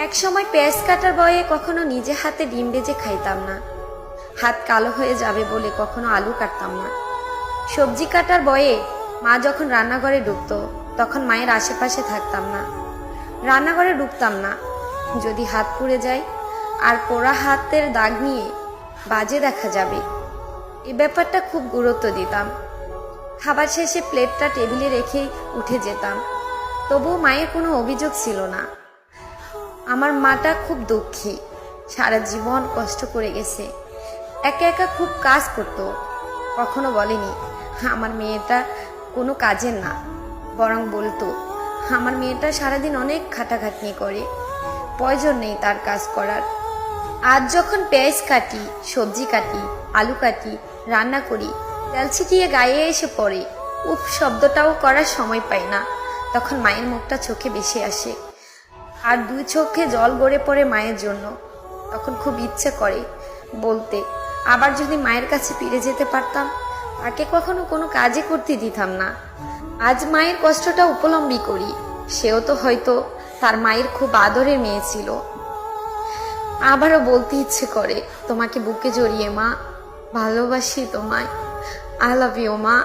এক সময় পেঁয়াজ কাটার বয়ে কখনো নিজে হাতে ডিম ভেজে খাইতাম না। হাত কালো হয়ে যাবে বলে কখনো আলু কাটতাম না। সবজি কাটার বয়ে মা যখন রান্নাঘরে ঢুকতো তখন মায়ের আশেপাশে থাকতাম না, রান্নাঘরে ঢুকতাম না। যদি হাত পুড়ে যায় আর পোড়া হাতের দাগ নিয়ে বাজে দেখা যাবে, এই ব্যাপারটা খুব গুরুত্ব দিতাম। খাবার শেষে প্লেটটা টেবিলে রেখে উঠে যেতাম, তবুও মায়ের কোনো অভিযোগ ছিল না। আমার মাটা খুব দুঃখী, সারা জীবন কষ্ট করে গেছে, একা একা খুব কাজ করতো। কখনো বলেনি আমার মেয়েটা কোনো কাজের না, বরং বলতো আমার মেয়েটা সারাদিন অনেক খাটাখাটনি করে, প্রয়োজন নেই তার কাজ করার। আজ যখন পেঁয়াজ কাটি, সবজি কাটি, আলু কাটি, রান্না করি, তেল ছিটিয়ে গায়ে এসে পড়ে, উফ শব্দটাও করার সময় পাই না, তখন মায়ের মুখটা চোখে ভেসে আসে আর দুই চোখে জল গড়ে পড়ে মায়ের জন্য। তখন খুব ইচ্ছে করে বলতে, আবার যদি মায়ের কাছে ফিরে যেতে পারতাম, তাকে কখনো কোনো কাজে করতে দিতাম না। আজ মায়ের কষ্টটা উপলব্ধি করি, সেও তো হয়তো তার মায়ের খুব আদরের মেয়ে ছিল। আবারও বলতে ইচ্ছে করে তোমাকে বুকে জড়িয়ে, মা ভালোবাসি তোমায়, আই লাভ ইউ মা।